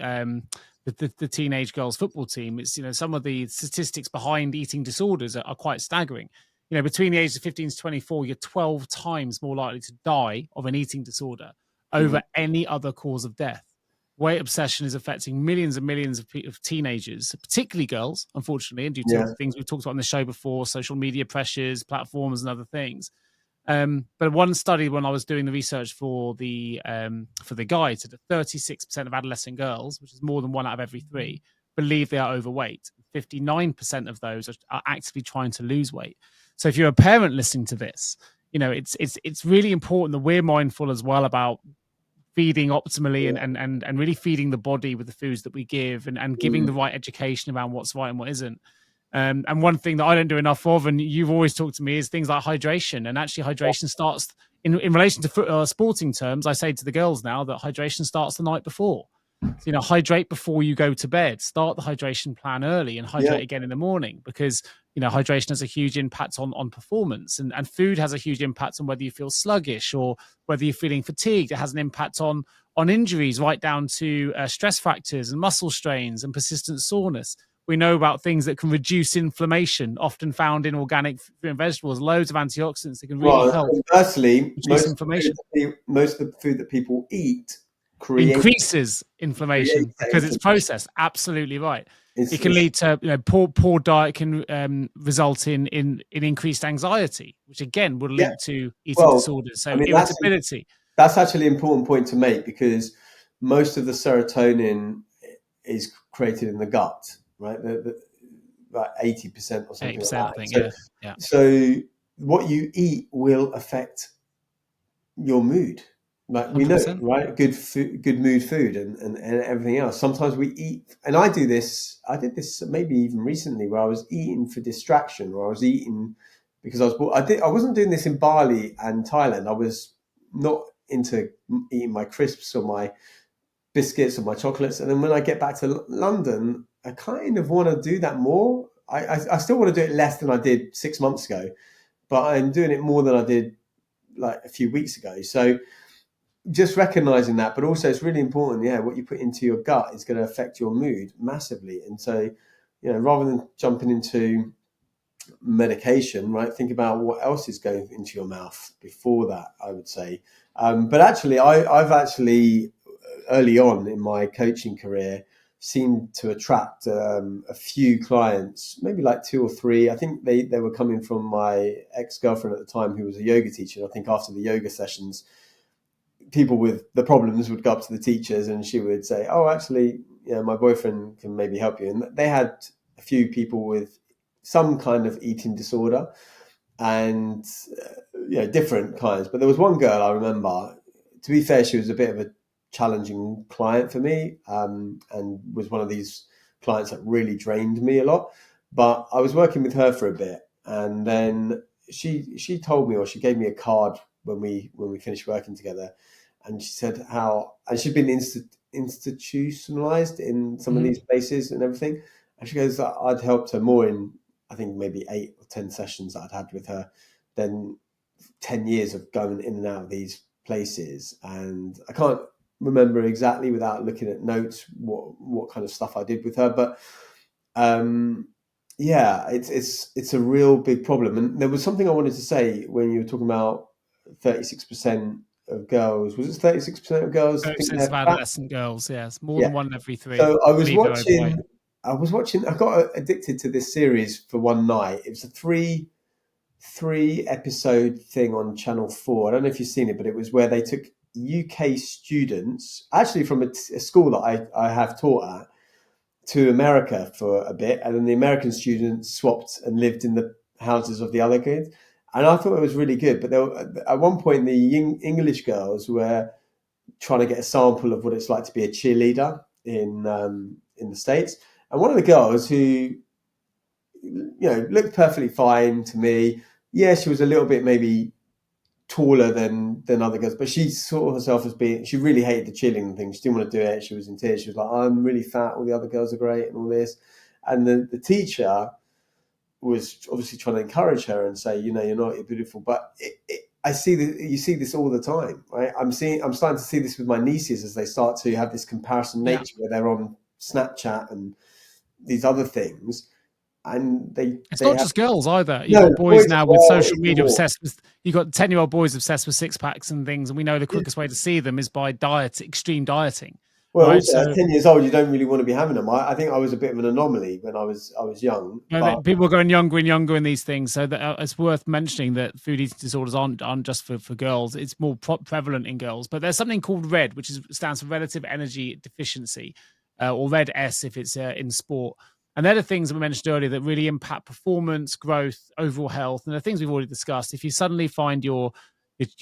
teenage girls football team, it's some of the statistics behind eating disorders are quite staggering. Between the ages of 15 to 24, you're 12 times more likely to die of an eating disorder over any other cause of death. Weight obsession is affecting millions and millions of teenagers, particularly girls, unfortunately, and due to Yeah. things we've talked about on the show before, social media pressures, platforms, and other things. But one study when I was doing the research for the guide said that 36% of adolescent girls, which is more than 1 out of every 3, believe they are overweight. 59% of those are actively trying to lose weight. So if you're a parent listening to this, it's really important that we're mindful as well about feeding optimally and really feeding the body with the foods that we give and giving the right education around what's right and what isn't. And one thing that I don't do enough of, and you've always talked to me, is things like hydration. And actually, hydration starts in relation to sporting terms. I say to the girls now that hydration starts the night before. So, hydrate before you go to bed. Start the hydration plan early and Yeah. hydrate again in the morning because hydration has a huge impact on performance, and food has a huge impact on whether you feel sluggish or whether you're feeling fatigued. It has an impact on injuries, right down to stress fractures and muscle strains and persistent soreness. We know about things that can reduce inflammation, often found in organic fruit and vegetables, loads of antioxidants that can really Well, help conversely, reduce inflammation. most of the food that people eat creates Increases inflammation that because it's inflammation. processed. Absolutely right. It can It's lead to poor diet can result in increased anxiety, which again would yeah. link to eating Well, disorders. I So mean irritability. that's actually an important point to make because most of the serotonin is created in the gut, right? About 80% or something like 80%, I that. think. So, Yeah. so what you eat will affect your mood. Like we know, 100%. right? Good food, good mood food and everything else. Sometimes we eat, and I do this, I did this maybe even recently where I was eating for distraction or I was eating because I was bored. I wasn't doing this in Bali and Thailand. I was not into eating my crisps or my biscuits or my chocolates. And then when I get back to London, I kind of want to do that more. I still want to do it less than I did 6 months ago, but I'm doing it more than I did like a few weeks ago. So just recognizing that, but also it's really important. Yeah, what you put into your gut is going to affect your mood massively. And so, rather than jumping into medication, right, think about what else is going into your mouth before that, I would say. But actually, I've actually early on in my coaching career seemed to attract a few clients, maybe like two or three. I think they were coming from my ex-girlfriend at the time, who was a yoga teacher. I think after the yoga sessions, people with the problems would go up to the teachers and she would say, oh, actually, my boyfriend can maybe help you. And they had a few people with some kind of eating disorder and different kinds. But there was one girl I remember, to be fair, she was a bit of a challenging client for me, and was one of these clients that really drained me a lot. But I was working with her for a bit, and then she told me, or she gave me a card when we finished working together, and she said and she'd been institutionalized in some of these places and everything, and she goes that I'd helped her more in, I think, maybe 8 or 10 sessions that I'd had with her than 10 years of going in and out of these places. And I can't remember exactly without looking at notes what kind of stuff I did with her, but yeah, it's a real big problem. And there was something I wanted to say when you were talking about 36% of girls. Was it 36% of girls think 36 they're of fat? adolescent girls, yes, more Yeah. than one in every three. So I believe they're overweight. I got addicted to this series for one night. It was a three episode thing on Channel 4. I don't know if you've seen it, but it was where they took UK students, actually from a school that I have taught at, to America for a bit, and then the American students swapped and lived in the houses of the other kids. And I thought it was really good. But at one point, the English girls were trying to get a sample of what it's like to be a cheerleader in the States. And one of the girls who looked perfectly fine to me. Yeah, she was a little bit maybe taller than other girls, but she saw herself as being. She really hated the cheerleading thing. She didn't want to do it. She was in tears. She was like, "I'm really fat. All the other girls are great, and all this." And the teacher was obviously trying to encourage her and say, you're not, you're beautiful. But I see that you see this all the time, right? I'm starting to see this with my nieces as they start to have this comparison Yeah. nature where they're on Snapchat and these other things, and It's they not have just girls either. You've no got boys boys as now with well. social Even media more. obsessed with. You've got 10-year-old boys obsessed with six packs and things, and we know the quickest way to see them is by extreme dieting, Well, right? also So at 10 years old, you don't really want to be having them. I think I was a bit of an anomaly when I was young, but people are going younger and younger in these things. So it's worth mentioning that food eating disorders aren't just for girls. It's more prevalent in girls. But there's something called RED, which stands for relative energy deficiency, or RED-S if it's in sport. And they're the things that we mentioned earlier that really impact performance, growth, overall health, and the things we've already discussed. If you suddenly find your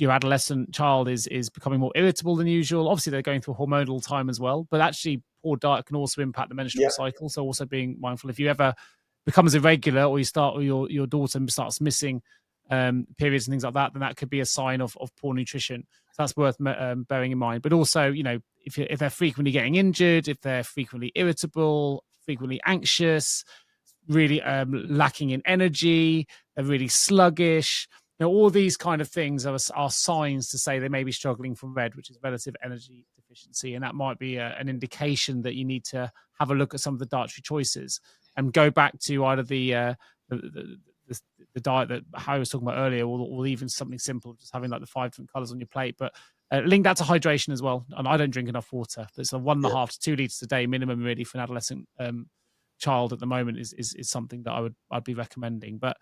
adolescent child is becoming more irritable than usual, obviously they're going through a hormonal time as well, but actually poor diet can also impact the menstrual yeah, cycle. So also being mindful, if you ever becomes irregular or your daughter starts missing periods and things like that, then that could be a sign of poor nutrition. So that's worth bearing in mind. But also, if they're frequently getting injured, if they're frequently irritable, frequently anxious, really lacking in energy, they're really sluggish. All these kind of things are signs to say they may be struggling from RED, which is relative energy deficiency, and that might be an indication that you need to have a look at some of the dietary choices and go back to either the, the diet that Harry was talking about earlier, or even something simple, just having like the 5 different colors on your plate. But link that to hydration as well. And I don't drink enough water. There's a 1.5 to 2 liters a day minimum, really, for an adolescent child at the moment is something that I'd be recommending. But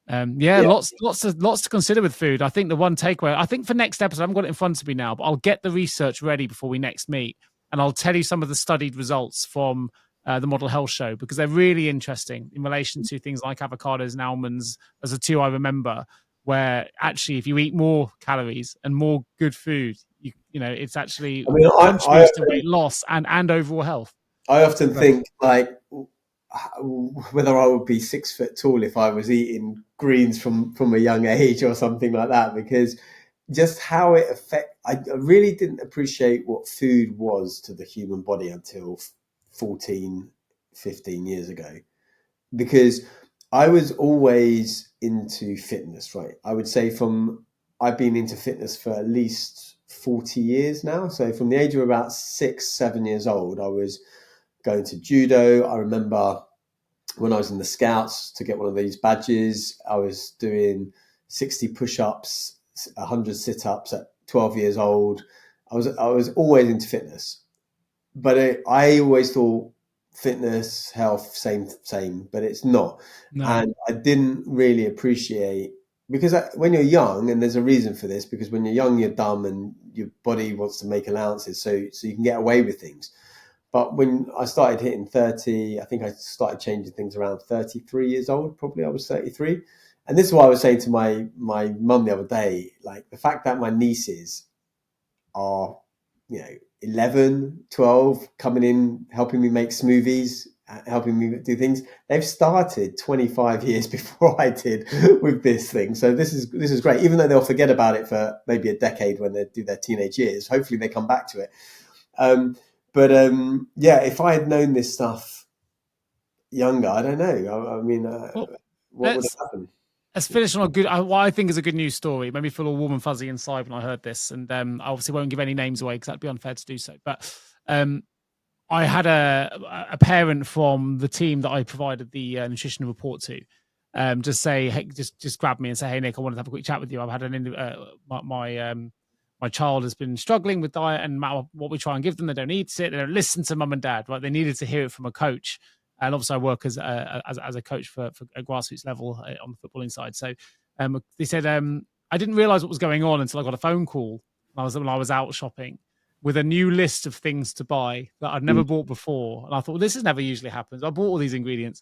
yeah, yeah, lots to consider with food. I think the one takeaway, I think for next episode, I haven't got it in front of me now, but I'll get the research ready before we next meet, and I'll tell you some of the studied results from the Model Health Show, because they're really interesting in relation to things like avocados and almonds, as the two I remember, where actually if you eat more calories and more good food, it's actually I mean, contributes to weight loss and overall health. I often So, think like whether I would be 6 foot tall if I was eating greens from a young age or something like that, because just how it I really didn't appreciate what food was to the human body until 14, 15 years ago, because I was always into fitness, right? I would say I've been into fitness for at least 40 years now. So from the age of about 6, 7 years old, I was going to judo. I remember when I was in the Scouts to get one of these badges, I was doing 60 push-ups, 100 sit-ups at 12 years old. I was always into fitness, but I always thought fitness, health, same, but it's not. No. And I didn't really appreciate, because when you're young, and there's a reason for this, because when you're young, you're dumb and your body wants to make allowances so you can get away with things. But when I started hitting 30, I think I started changing things around 33 years old, probably I was 33. And this is what I was saying to my mum the other day, like the fact that my nieces are, 11, 12, coming in, helping me make smoothies, helping me do things. They've started 25 years before I did with this thing. So this is great, even though they'll forget about it for maybe a decade when they do their teenage years. Hopefully they come back to it. But if I had known this stuff younger, I don't know. I mean, what would have happened? Let's finish on a good, what I think is a good news story. It made me feel all warm and fuzzy inside when I heard this. And I obviously won't give any names away because that'd be unfair to do so. But I had a parent from the team that I provided the nutrition report to just say, hey, just grab me and say, hey, Nick, I wanted to have a quick chat with you. I've had my child has been struggling with diet, and what we try and give them, they don't eat it. They don't listen to mum and dad, right? They needed to hear it from a coach. And obviously I work as a coach for a grassroots level on the footballing side. So they said, I didn't realize what was going on until I got a phone call when I was out shopping with a new list of things to buy that I'd never bought before. And I thought, well, this has never usually happened. I bought all these ingredients.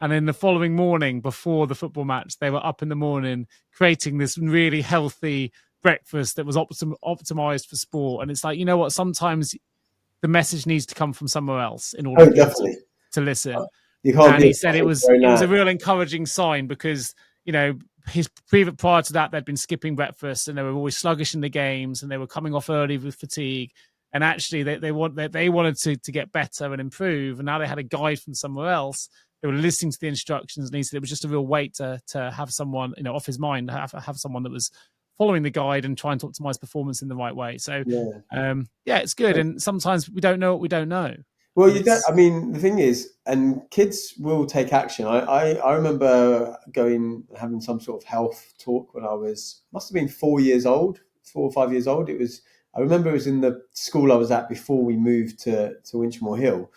And then the following morning, before the football match, they were up in the morning creating this really healthy breakfast that was optimized for sport. And it's like, you know what? Sometimes the message needs to come from somewhere else in order to listen. And he said it was a real encouraging sign because, his prior to that, they'd been skipping breakfast and they were always sluggish in the games and they were coming off early with fatigue. And actually they wanted to get better and improve. And now they had a guide from somewhere else. They were listening to the instructions, and he said it was just a real weight to have someone, off his mind, have someone that was following the guide and trying to optimize performance in the right way. So, it's good. And sometimes we don't know what we don't know. Well, the thing is, and kids will take action. I remember having some sort of health talk when I must have been 4 or 5 years old. I remember it was in the school I was at before we moved to Winchmore Hill.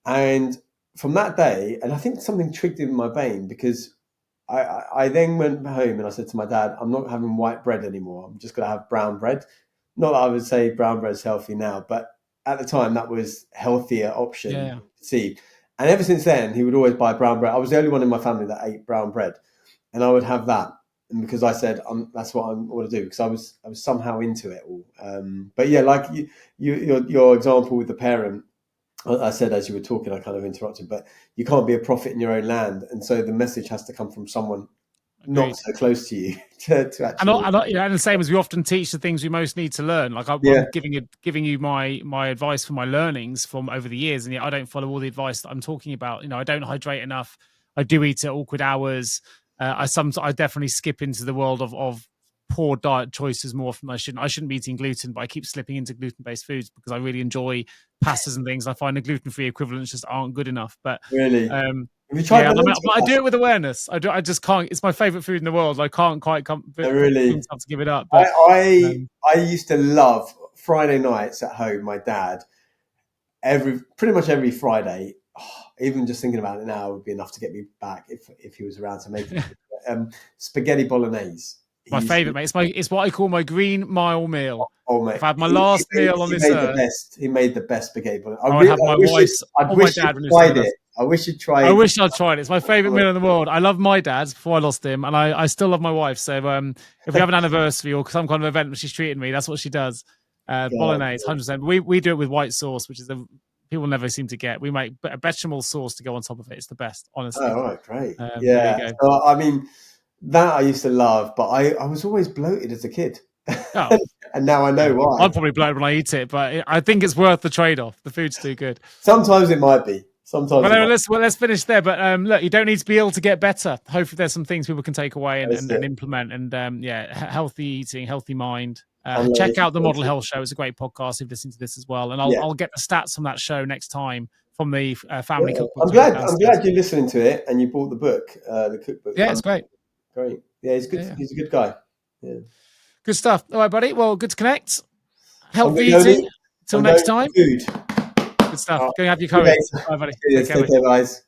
And from that day, and I think something triggered in my brain because I then went home and I said to my dad, I'm not having white bread anymore. I'm just going to have brown bread. Not that I would say brown bread is healthy now, but at the time that was healthier option. Yeah. See, and ever since then, he would always buy brown bread. I was the only one in my family that ate brown bread, and I would have that. And because I said that's what I want to do, because I was somehow into it all. But yeah, like your example with the parent, I said as you were talking, I kind of interrupted, but you can't be a prophet in your own land, and so the message has to come from someone not so close to you to actually. And the same as we often teach the things we most need to learn. Like I'm giving you my advice for my learnings from over the years, and yet I don't follow all the advice that I'm talking about. I don't hydrate enough. I do eat at awkward hours. I definitely skip into the world of poor diet choices more often than I shouldn't. I shouldn't be eating gluten, but I keep slipping into gluten-based foods because I really enjoy pastas and things. I find the gluten-free equivalents just aren't good enough. But really, have you tried? I do it with awareness. I just can't. It's my favorite food in the world. I can't quite really to give it up. But I used to love Friday nights at home. My dad, pretty much every Friday. Even just thinking about it now would be enough to get me back if he was around to make it. Spaghetti bolognese. My favorite, mate. It's what I call my Green Mile meal. Oh, mate. I've had my last meal on this earth. He made the best spaghetti bolognese. I have my wife's or my dad when tried it. I wish you'd tried it. I wish I'd tried it. It's my favorite meal in the world. I love my dad's before I lost him, and I still love my wife. So if we have an anniversary or some kind of event when she's treating me, that's what she does. Bolognese, 100%. We do it with white sauce, which is people never seem to get. We make a bechamel sauce to go on top of it. It's the best, honestly. Oh, right, great. There you go. So, that I used to love, but I was always bloated as a kid. Oh. And now I know why. I'm probably bloated when I eat it, but I think it's worth the trade-off. The food's too good. Sometimes it might be. Sometimes Well, let's finish there. But look, you don't need to be ill to get better. Hopefully, there's some things people can take away and implement. And healthy eating, healthy mind. Check out the Model Health Show. It's a great podcast. You've listened to this as well, and I'll get the stats from that show next time from the family cookbook. I'm glad you're listening to it and you bought the book, the cookbook. Yeah, it's great. Great. Yeah, he's good. Yeah. He's a good guy. Yeah. Good stuff. All right, buddy. Well, good to connect. Healthy eating. Till next time. Food. Good stuff. Go and have your curry. Bye, buddy. Take care, guys.